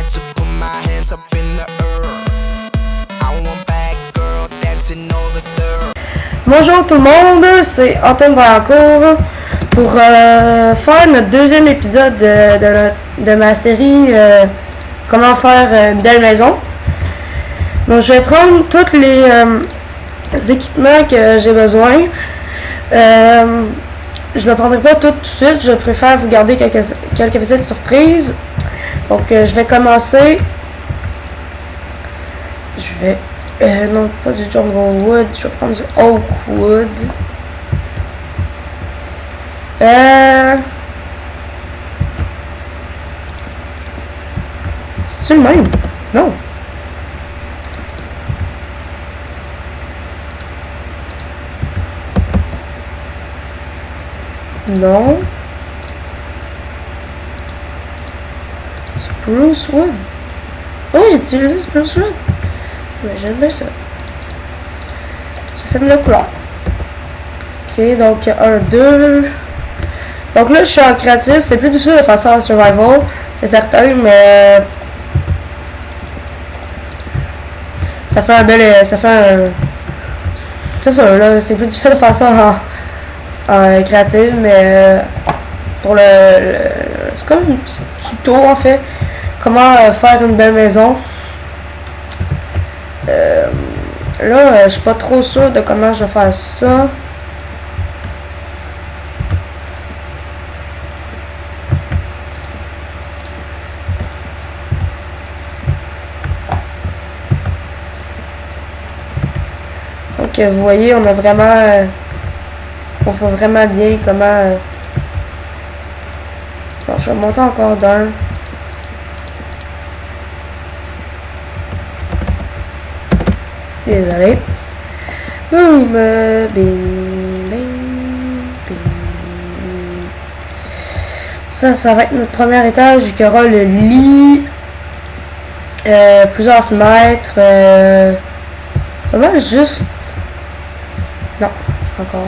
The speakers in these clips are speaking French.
like to put my hands up in the air. I want bad girl dancing all the dirt. Bonjour tout le monde, c'est Antoine Valancourt pour faire notre deuxième épisode de ma série Comment faire une belle maison. Donc je vais prendre tous les équipements que j'ai besoin. Je ne prendrai pas tout de suite, je préfère vous garder quelques petites surprises. Donc je vais commencer. Je vais non, pas du jungle wood, je vais prendre du oak wood. C'est-tu le même? Non. Non. Spruce wood. Oui, j'ai utilisé spruce wood. Mais j'aime bien ça. Ça fait de la couleur. Ok, donc 1, 2. Donc là, je suis en créatif. C'est plus difficile de faire ça en survival, c'est certain, mais ça fait un bel. Ça fait un. C'est ça, là. C'est plus difficile de faire ça en créatif, mais pour c'est comme un petit tuto en fait. Comment faire une belle maison. Là, je suis pas trop sûre de comment je vais faire ça. Donc, vous voyez, on a vraiment... on voit vraiment bien comment... Bon, je vais monter encore d'un. Désolé. Boum, bing, bing, bing. Ça va être notre premier étage. Il y aura le lit, plusieurs fenêtres, pas mal juste. Non, encore.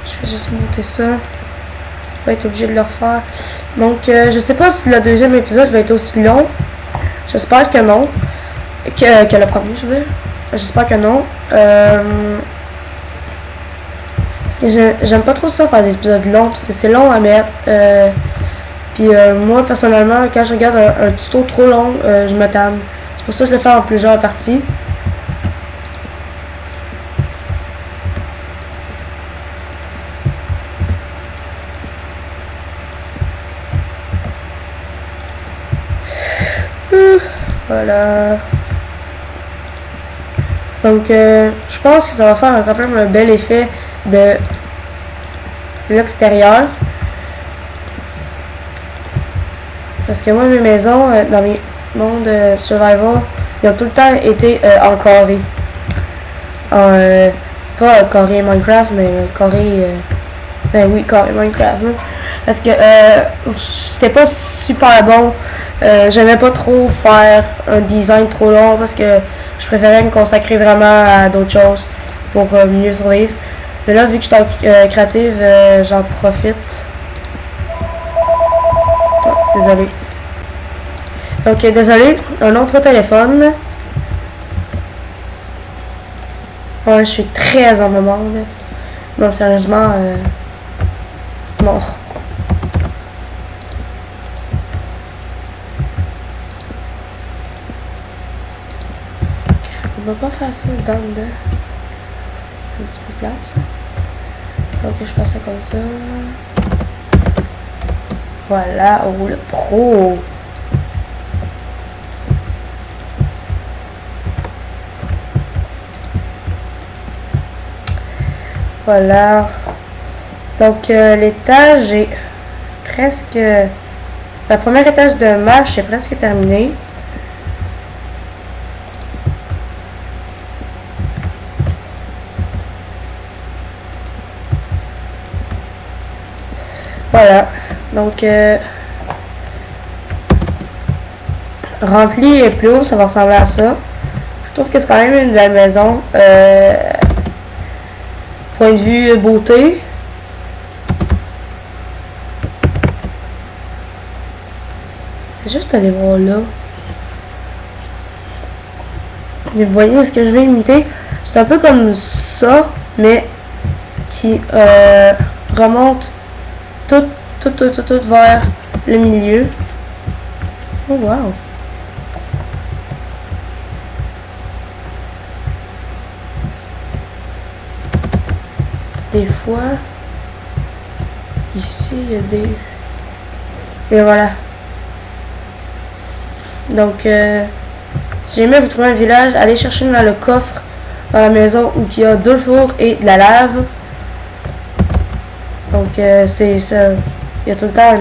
Je vais juste monter ça. Je vais être obligé de le refaire. Donc, je sais pas si le deuxième épisode va être aussi long. J'espère que non. Que le premier, je veux dire. J'espère que non. Parce que j'aime pas trop ça faire des épisodes longs. Parce que c'est long à mettre. Puis moi, personnellement, quand je regarde un tuto trop long, je me tanne. C'est pour ça que je le fais en plusieurs parties. Voilà. Donc, je pense que ça va faire quand même un bel effet de l'extérieur. Parce que moi, mes maisons, dans mes mondes survival, ils ont tout le temps été en carré. Pas carré Minecraft, mais carré... ben oui, carré Minecraft. Hein. Parce que c'était pas super bon. J'aimais pas trop faire un design trop long parce que je préférais me consacrer vraiment à d'autres choses pour mieux survivre. Mais là, vu que je suis en créative, j'en profite. Oh, désolé. Ok, désolé. Un autre téléphone. Ouais, je suis très en demande. Non, sérieusement, non. On va pas faire ça dedans. C'est un petit peu plate ça. Ok, je fais ça comme ça. Voilà, oh le pro. Voilà. Donc l'étage est presque... La première étage de marche est presque terminée. Voilà, donc rempli et plus haut, ça va ressembler à ça. Je trouve que c'est quand même une belle maison. point de vue beauté. Je vais juste aller voir là. Et vous voyez ce que je vais imiter? C'est un peu comme ça, mais qui remonte tout vers le milieu. Oh wow! Des fois, ici il y a des... Et voilà. Donc, si jamais vous trouvez un village, allez chercher dans le coffre dans la maison où il y a 2 fours et de la lave. Donc, c'est ça. Il y a tout le temps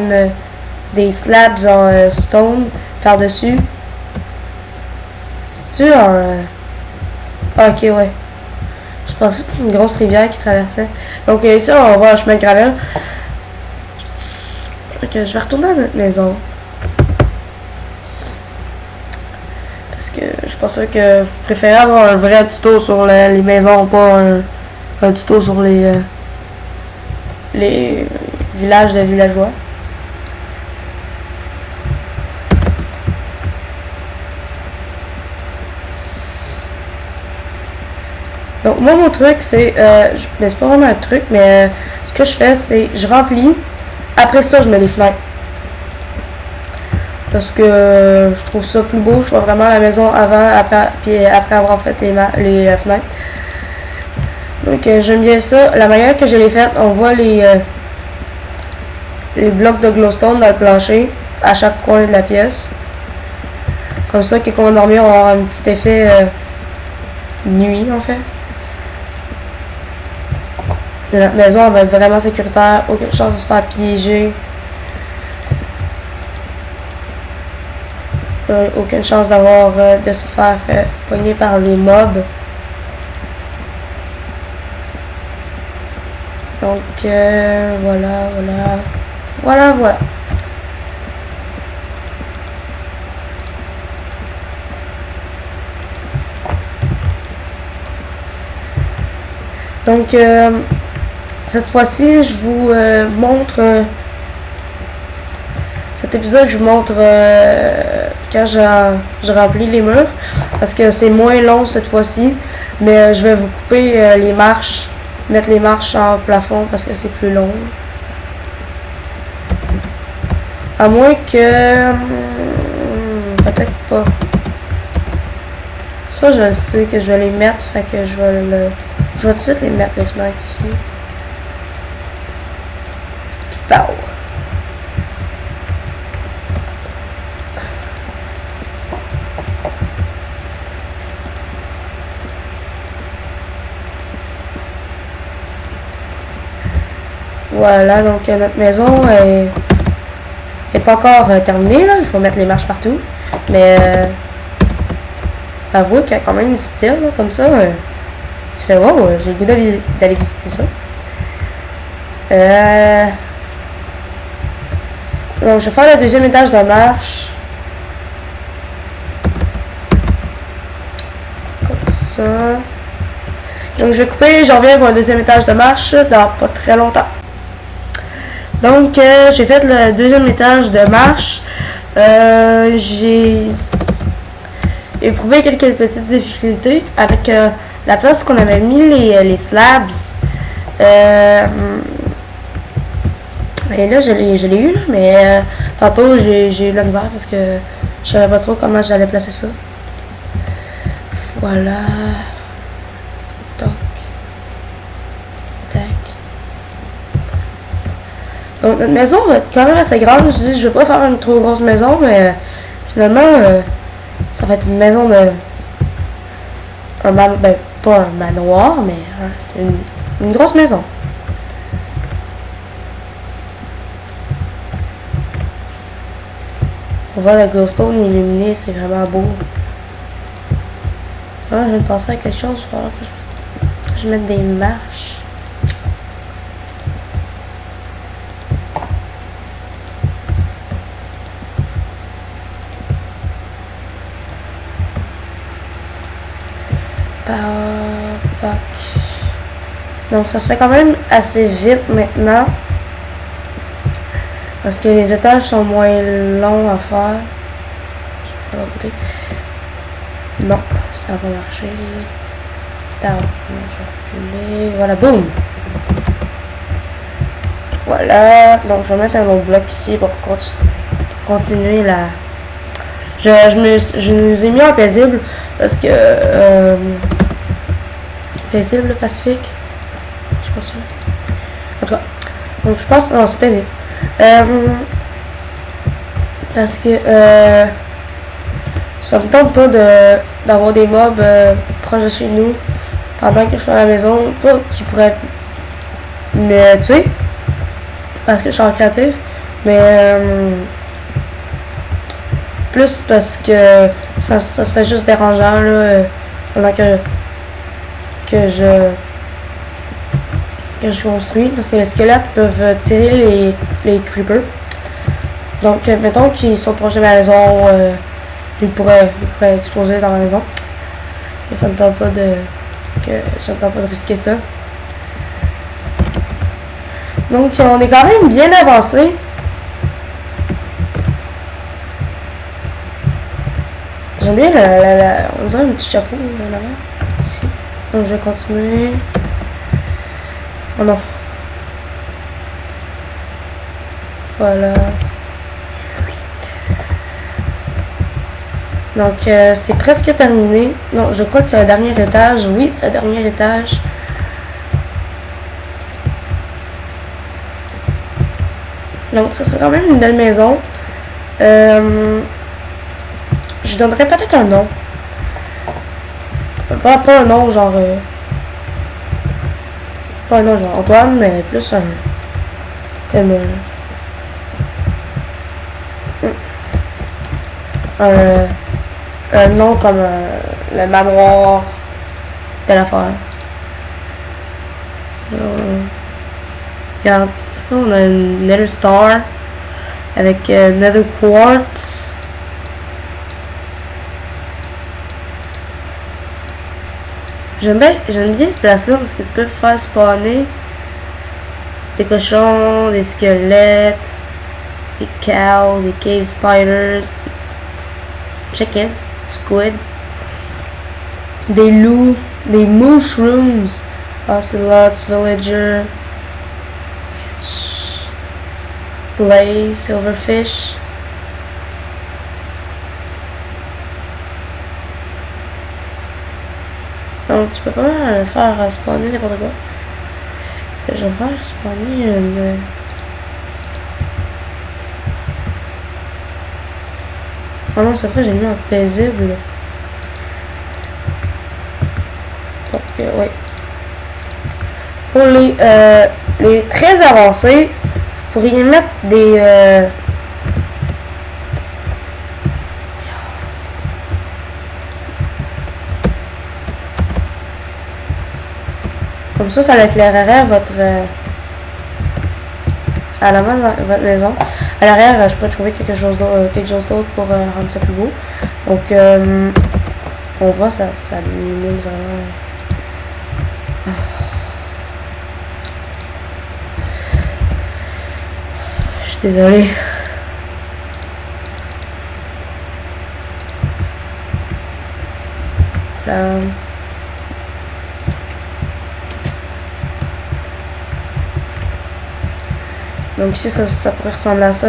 des slabs en stone par-dessus. C'est-tu un... Ah, ok, ouais. Je pensais que c'était une grosse rivière qui traversait. Donc, ici, on va voir un chemin de gravel. Ok, je vais retourner à notre maison. Parce que je pense que vous préférez avoir un vrai tuto sur les maisons, pas un tuto sur les villages de villageois. Donc moi mon truc c'est, c'est pas vraiment un truc, mais ce que je fais c'est je remplis, après ça je mets les fenêtres. Parce que je trouve ça plus beau, je vois vraiment la maison avant, puis après avoir fait les fenêtres. Donc j'aime bien ça. La manière que je l'ai faite, on voit les blocs de glowstone dans le plancher à chaque coin de la pièce. Comme ça, quand on va dormir, on va avoir un petit effet nuit en fait. Notre maison elle va être vraiment sécuritaire, aucune chance de se faire piéger. Aucune chance d'avoir de se faire pogner par les mobs. Donc voilà. Donc cette fois-ci je vous montre cet épisode, je vous montre quand je remplis les murs, parce que c'est moins long cette fois-ci, mais je vais vous couper les marches, mettre les marches en plafond parce que c'est plus long. À moins que... peut-être pas. Ça, je sais que je vais les mettre, fait que je vais tout de suite les mettre les fenêtres ici. Pow! Voilà, donc notre maison est pas encore terminée, là. Il faut mettre les marches partout. Mais avouez qu'il y a quand même du style, là, comme ça. Je fais wow, j'ai le goût d'aller visiter ça. Donc je vais faire le deuxième étage de marche. Comme ça. Donc je vais couper, j'en reviens pour le deuxième étage de marche dans pas très longtemps. Donc, j'ai fait le deuxième étage de marche. J'ai éprouvé quelques petites difficultés avec la place qu'on avait mis les slabs. Et là, je l'ai eu, là, mais tantôt, j'ai eu de la misère parce que je savais pas trop comment j'allais placer ça. Voilà. Donc notre maison va être quand même assez grande. Je dis, je vais pas faire une trop grosse maison, mais finalement, ça va être une maison de... ben, pas un manoir, mais une grosse maison. On voit le glowstone illuminé, c'est vraiment beau. Ah, je viens de penser à quelque chose, il va falloir que je mette des marches. Donc ça se fait quand même assez vite maintenant. Parce que les étages sont moins longs à faire. Je vais côté. Non, ça va marcher. Attends, je vais reculer. Voilà, boum! Voilà, donc je vais mettre un autre bloc ici pour continuer la... Je nous ai mis en paisible parce que... paisible, pacifique? Je suis pas sûre. En tout cas, donc je pense... Non, c'est paisible. Parce que... ça me tente pas d'avoir des mobs proches de chez nous pendant que je suis à la maison. Pas qui pourraient me tuer. Parce que je suis en créatif, mais plus parce que ça serait juste dérangeant là, pendant que je construis, parce que les squelettes peuvent tirer les creepers. Donc mettons qu'ils sont proches de la maison, ils pourraient exploser dans la maison. Et ça me tente pas de risquer ça. Donc, on est quand même bien avancé. J'aime bien on dirait un petit chapeau là-bas. Ici. Donc, je vais continuer. Oh non. Voilà. Donc, c'est presque terminé. Non, je crois que c'est le dernier étage. Oui, c'est le dernier étage. Donc, ça serait quand même une belle maison. Je donnerais peut-être un nom. Pas un nom genre... pas un nom genre Antoine, mais plus un... Comme... un nom comme le manoir de l'affaire. Regarde. Ça, on a une Nether Star avec Nether Quartz. J'aime bien cette place-là parce que tu peux faire spawner des cochons, des squelettes, des cows, des cave spiders, chicken, squid, des loups, des mushrooms, ocelots, villager, blaze, silverfish. Donc tu peux pas faire spawner n'importe quoi. Je vais faire spawner une... Oh non, c'est vrai, j'ai mis un paisible. Donc, oui. Pour les très avancés, vous pourriez mettre des... Comme ça éclairerait votre... à l'avant de votre maison. À l'arrière, je peux trouver quelque chose d'autre pour rendre ça plus beau. Donc, on voit, ça illumine vraiment. Je suis désolée. Là. Donc ici, ça pourrait ressembler à ça,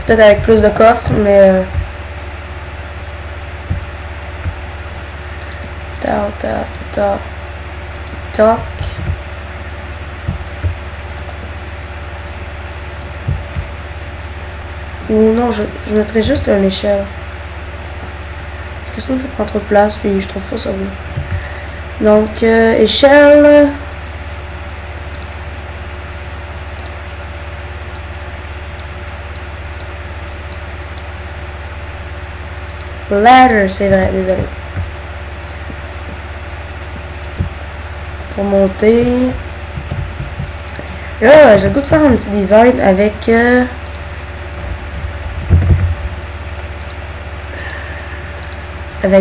peut-être avec plus de coffres, mais... Toc. Ou non, je mettrais juste une échelle. Parce que sinon, ça prend trop de place, puis je trouve pas ça beau. Donc, échelle... Ladder, c'est vrai, désolé. Pour monter. Là, j'ai le goût de faire un petit design avec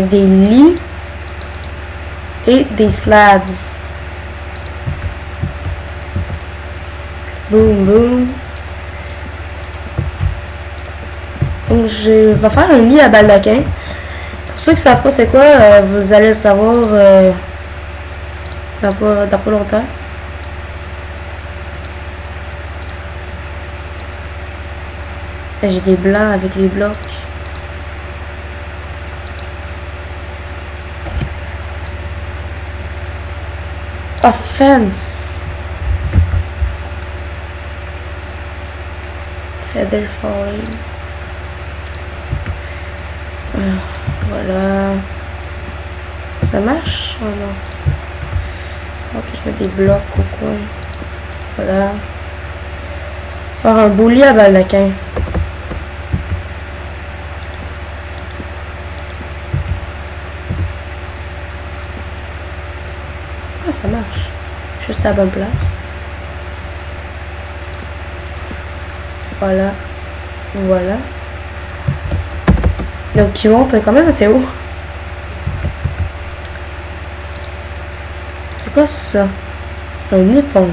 des lits et des slabs. Boum, boum. Donc, je vais faire un lit à baldaquin. Pour ceux qui ne savent pas c'est quoi, vous allez le savoir dans pas longtemps. J'ai des blancs avec les blocs. Offense. Feather falling. Voilà. Ça marche? Oh non. Ok, je mets des blocs au coin. Voilà. Faire un beau lit à baldaquin. Ah, ça marche. Juste à la bonne place. Voilà. Voilà. Donc, il monte quand même assez haut. C'est quoi ça? Une éponge.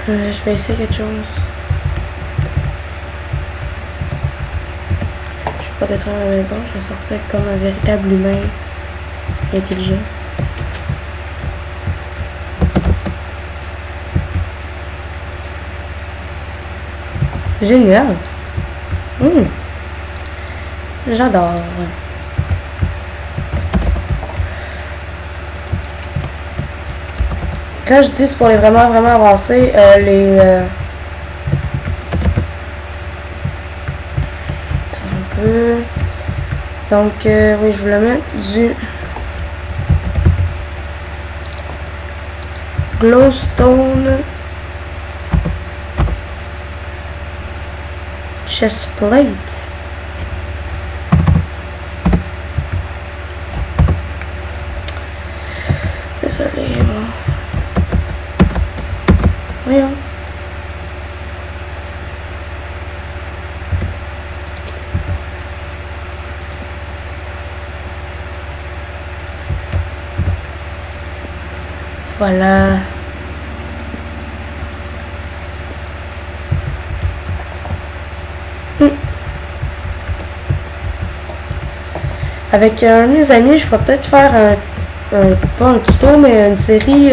Je vais essayer quelque chose. Je vais pas détruire la maison. Je vais sortir comme un véritable humain intelligent. Génial. J'adore. Quand je dis c'est pour les vraiment avancés, un peu. Donc oui, je voulais mettre du glowstone chest plate. Désolé. Voyons. Voilà. Avec un de mes amis, je pourrais peut-être faire pas un tuto, mais une série,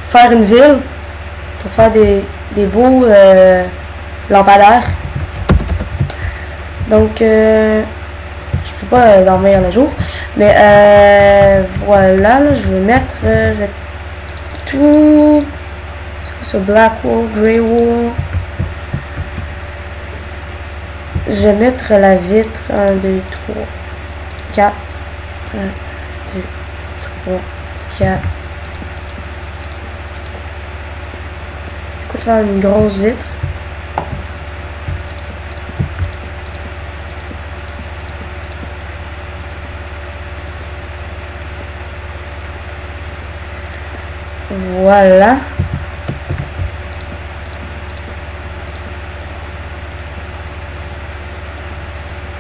faire une ville pour faire des beaux lampadaires. Donc, je peux pas dormir le jour, mais voilà, là, je vais mettre tout. C'est quoi ça? Black wool, grey wool. Je vais mettre la vitre 1, 2, 3, 4. 1, 2, 3, 4. Écoute, faire une grosse vitre. Voilà.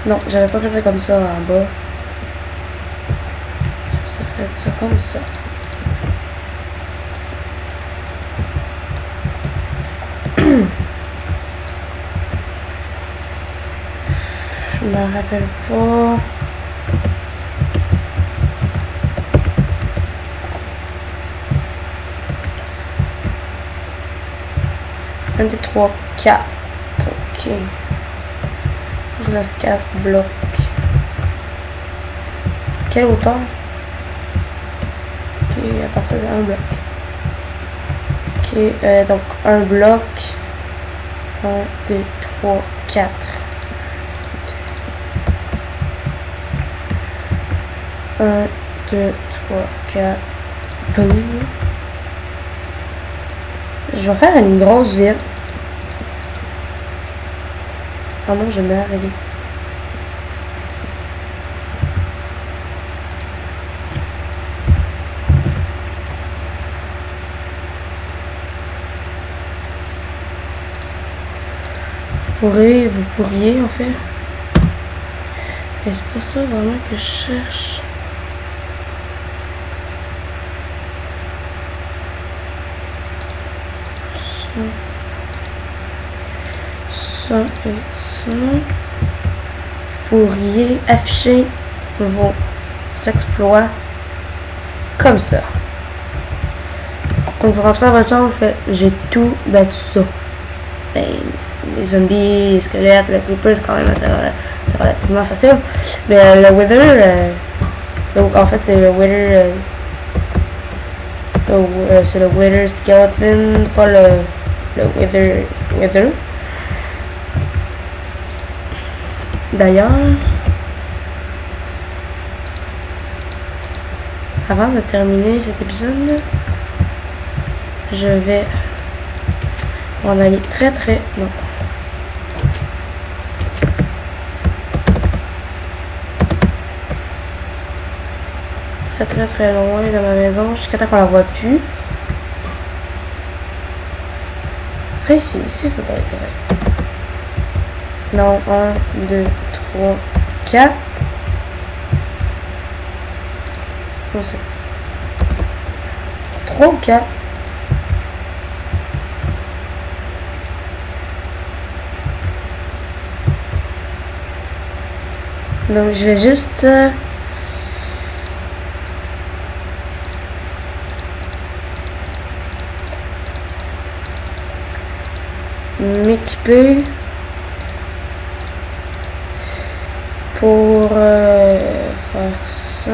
Non, j'avais pas fait ça comme ça en bas. J'ai fait ça comme ça. Je me rappelle pas. Un, deux, trois, 4. Ok. Il reste 4 blocs. Quelle hauteur? Ok, à partir de 1 bloc. Ok, donc un bloc. 1, 2, 3, 4. 1, 2, 3, 4. Boum. Je vais faire une grosse ville. Ah non, je meurs, elle est. Vous pourriez en fait Mais c'est pas ça vraiment que je cherche. Ça et ça. Vous pourriez afficher vos exploits comme ça. Donc vous rentrez à votre chambre, vous faites j'ai tout battu ça. Ben, les zombies, les squelettes, le creeper, c'est quand même assez c'est relativement facile. Mais le wither, en fait c'est le wither, c'est le wither skeleton, pas le wither. D'ailleurs, avant de terminer cet épisode, je vais en aller très non. Très loin de ma maison jusqu'à temps qu'on la voit plus. Après ici ça doit être correct. Non, 1, 2, 3, 4. Non, c'est 3 ou 4. Donc je vais juste m'équiper pour faire ça.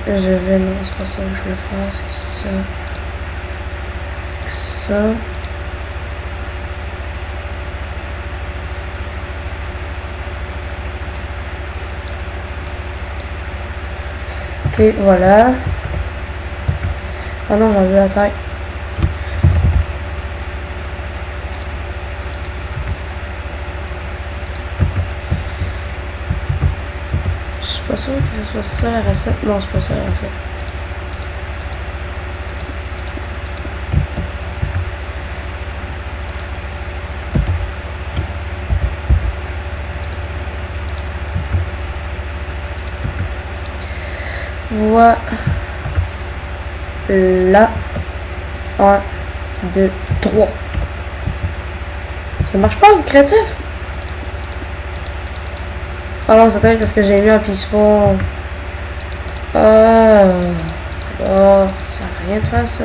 Non, c'est pas ça que je veux faire, c'est ça. Ça. Ok, voilà. Ah non, j'ai enlevé la taille. Je suis pas sûr que ce soit ça la recette. Non, c'est pas ça la recette. Voilà. 1, 2, 3. Ça marche pas, le créatif? Ah non, c'est peut-être parce que j'ai mis un peaceful. Ça sert à rien de faire ça.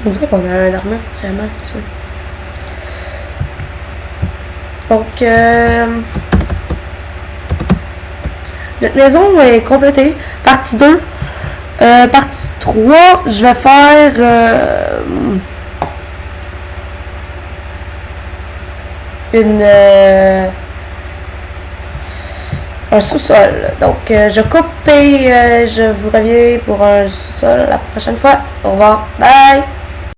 On dirait qu'on a un armure entièrement tout ça. Donc, notre maison est complétée. Partie 2. Partie 3, je vais faire un sous-sol. Donc, je coupe et je vous reviens pour un sous-sol la prochaine fois. Au revoir. Bye!